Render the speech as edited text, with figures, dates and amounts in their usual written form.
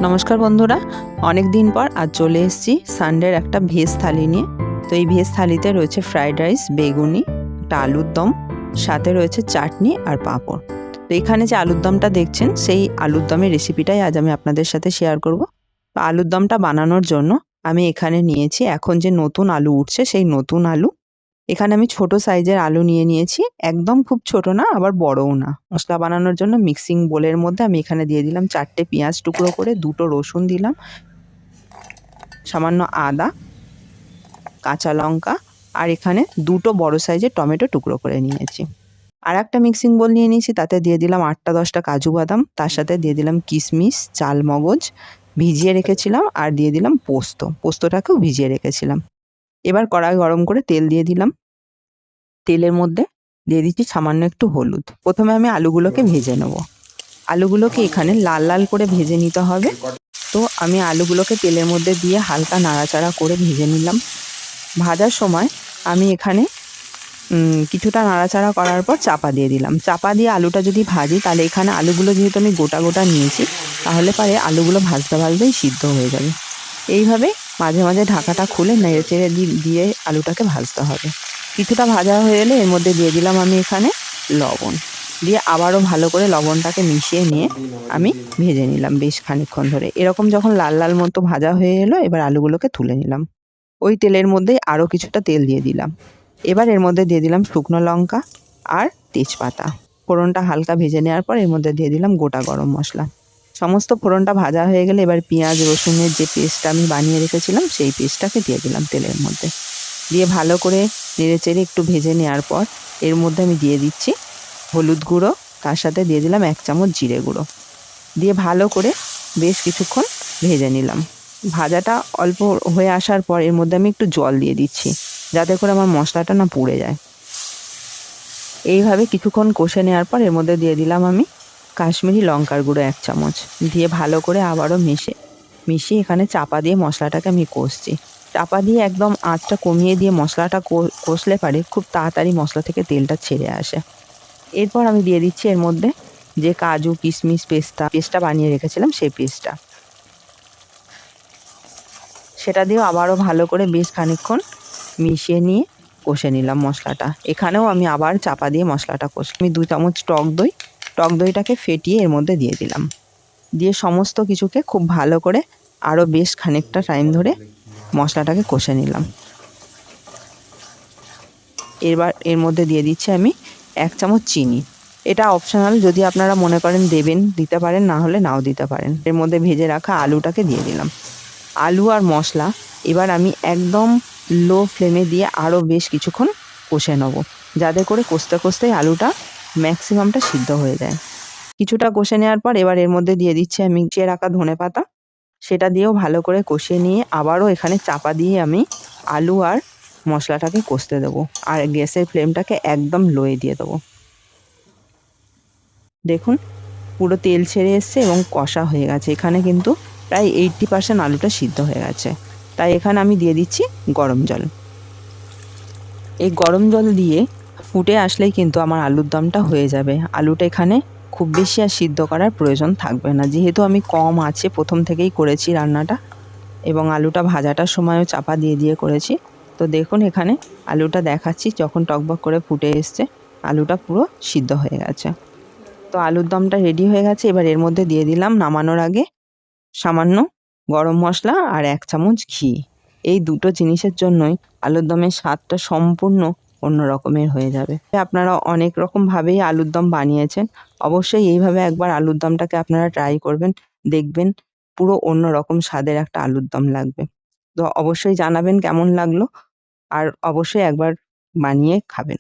নমস্কার বন্ধুরা, অনেক দিন পর আজ চলে এসেছি সানডের একটা ভেজ থালি নিয়ে। তো এই ভেজ থালিতে রয়েছে ফ্রাইড রাইস, বেগুনি, একটা আলুর দম, সাথে রয়েছে চাটনি আর পাঁপড়। তো এখানে যে আলুর দমটা দেখছেন সেই আলুর দমের রেসিপিটাই আজ আমি আপনাদের সাথে শেয়ার করব। তো আলুর দমটা বানানোর জন্য আমি এখানে নিয়েছি এখন যে নতুন আলু উঠছে সেই নতুন আলু। এখানে আমি ছোট সাইজের আলু নিয়ে নিয়েছি, একদম খুব ছোট না আবার বড়ও না। মশলা বানানোর জন্য মিক্সিং বোলের মধ্যে আমি এখানে দিয়ে দিলাম 4টে পেঁয়াজ টুকরো করে, 2টো রসুন দিলাম, সামান্য আদা, কাঁচা লঙ্কা, আর এখানে 2টো বড় সাইজের টমেটো টুকরো করে নিয়েছি। আর একটা মিক্সিং বোল নিয়ে নিয়েছি, তাতে দিয়ে দিলাম 8টা-10টা কাজু বাদাম, তার সাথে দিয়ে দিলাম কিশমিশ, চালমগজ ভিজিয়ে রেখেছিলাম, আর দিয়ে দিলাম পোস্তটাকেও ভিজিয়ে রেখেছিলাম। এবার কড়াই গরম করে তেল দিয়ে দিলাম। তেলের মধ্যে দিয়ে দিচ্ছি সামান্য একটু হলুদ। প্রথমে আমি আলুগুলোকে ভেজে নেব। আলুগুলোকে এখানে লাল লাল করে ভেজে নিতে হবে। তো আমি আলুগুলোকে তেলের মধ্যে দিয়ে হালকা নাড়াচাড়া করে ভেজে নিলাম। ভাজার সময় আমি এখানে কিছুটা নাড়াচাড়া করার পর চাপা দিয়ে দিলাম। চাপা দিয়ে আলুটা যদি ভাজি, তাহলে এখানে আলুগুলো যেহেতু আমি গোটা গোটা নিয়েছি, তাহলে পারে আলুগুলো ভাজতে ভাজতেই সিদ্ধ হয়ে যাবে। এইভাবে মাঝে মাঝে ঢাকাটা খুলে নেড়ে চেড়ে দিয়ে আলুটাকে ভাজতে হবে। কিছুটা ভাজা হয়ে এলে এর মধ্যে দিয়ে দিলাম আমি এখানে লবণ, দিয়ে আবারও ভালো করে লবণটাকে মিশিয়ে নিয়ে আমি ভেজে নিলাম বেশ খানিকক্ষণ ধরে। এরকম যখন লাল লাল মতো ভাজা হয়ে এলো, এবার আলুগুলোকে তুলে নিলাম। ওই তেলের মধ্যেই আরও কিছুটা তেল দিয়ে দিলাম। এবার এর মধ্যে দিয়ে দিলাম শুকনো লঙ্কা আর তেজপাতা। ফোড়নটা হালকা ভেজে নেওয়ার পর এর মধ্যে দিয়ে দিলাম গোটা গরম মশলা। সমস্ত ফোড়নটা ভাজা হয়ে গেলে এবার পেঁয়াজ রসুনের যে পেস্টটা আমি বানিয়ে রেখেছিলাম সেই পেস্টটাকে দিয়ে দিলাম তেলের মধ্যে। দিয়ে ভালো করে নেড়েচেড়ে একটু ভেজে নেওয়ার পর এর মধ্যে আমি দিয়ে দিচ্ছি হলুদ গুঁড়ো, তার সাথে দিয়ে দিলাম 1 চামচ জিরে গুঁড়ো। দিয়ে ভালো করে বেশ কিছুক্ষণ ভেজে নিলাম। ভাজাটা অল্প হয়ে আসার পর এর মধ্যে আমি একটু জল দিয়ে দিচ্ছি, যাতে করে আমার মশলাটা না পুড়ে যায়। এইভাবে কিছুক্ষণ কষে নেওয়ার পর এর মধ্যে দিয়ে দিলাম আমি কাশ্মীরি লঙ্কার গুঁড়ো 1 চামচ। দিয়ে ভালো করে আবারও মিশিয়ে এখানে চাপা দিয়ে মশলাটাকে আমি কষছি। চাপা দিয়ে একদম আঁচটা কমিয়ে দিয়ে মশলাটা কষলে পারে খুব তাড়াতাড়ি মশলা থেকে তেলটা ছেড়ে আসে। এরপর আমি দিয়ে দিচ্ছি এর মধ্যে যে কাজু কিশমিশ পেস্টটা বানিয়ে রেখেছিলাম সেই পেস্টটা। সেটা দিয়েও আবারও ভালো করে বেশ খানিকক্ষণ মিশিয়ে নিয়ে কষে নিলাম মশলাটা। এখানেও আমি আবার চাপা দিয়ে মশলাটা কষি। আমি 2 চামচ টক দইটাকে ফেটিয়ে এর মধ্যে দিয়ে দিলাম। দিয়ে সমস্ত কিছুকে খুব ভালো করে আরও বেশ খানিকটা টাইম ধরে মশলাটাকে কষে নিলাম। এবার এর মধ্যে দিয়ে দিচ্ছি আমি 1 চামচ চিনি। এটা অপশনাল, যদি আপনারা মনে করেন দেবেন দিতে পারেন, না হলে নাও দিতে পারেন। এর মধ্যে ভেজে রাখা আলুটাকে দিয়ে দিলাম। আলু আর মশলা এবার আমি একদম লো ফ্লেমে দিয়ে আরও বেশ কিছুক্ষণ কষে নেব, যাতে করে কষতে কষতেই আলুটা ম্যাক্সিমামটা সিদ্ধ হয়ে যায়। কিছুটা কষে নেওয়ার পর এবার এর মধ্যে দিয়ে দিচ্ছি আমি কুচিয়ে রাখা ধনেপাতা। সেটা দিয়েও ভালো করে কষিয়ে নিয়ে আবারও এখানে চাপা দিয়ে আমি আলু আর মশলাটাকে কষতে দেবো, আর গ্যাসের ফ্লেমটাকে একদম লোয়ে দিয়ে দেবো। দেখুন পুরো তেল ছেড়ে এসছে এবং কষা হয়ে গেছে। এখানে কিন্তু প্রায় 80% আলুটা সিদ্ধ হয়ে গেছে। তাই এখানে আমি দিয়ে দিচ্ছি গরম জল। এই গরম জল দিয়ে ফুটে আসলেই কিন্তু আমার আলুর দমটা হয়ে যাবে। আলুটা এখানে খুব বেশি আর সিদ্ধ করার প্রয়োজন থাকবে না, যেহেতু আমি কম আঁচে প্রথম থেকেই করেছি রান্নাটা, এবং আলুটা ভাজাটার সময়ও চাপা দিয়ে দিয়ে করেছি। তো দেখুন এখানে আলুটা দেখাচ্ছি, যখন টকবক করে ফুটে এসছে আলুটা পুরো সিদ্ধ হয়ে গেছে। তো আলুর দমটা রেডি হয়ে গেছে। এবার এর মধ্যে দিয়ে দিলাম নামানোর আগে সামান্য গরম মশলা আর 1 চামচ ঘি। এই দুটো জিনিসের জন্যই আলুর দমের স্বাদটা সম্পূর্ণ অন্য রকমের হয়ে যাবে। আপনারা অনেক রকমভাবেই আলুর দম বানিয়েছেন, অবশ্যই এইভাবে একবার আলুর দমটাকে আপনারা ট্রাই করবেন, দেখবেন পুরো অন্য রকম স্বাদের একটা আলুর দম লাগবে। তো অবশ্যই জানাবেন কেমন লাগলো, আর অবশ্যই একবার বানিয়ে খাবেন।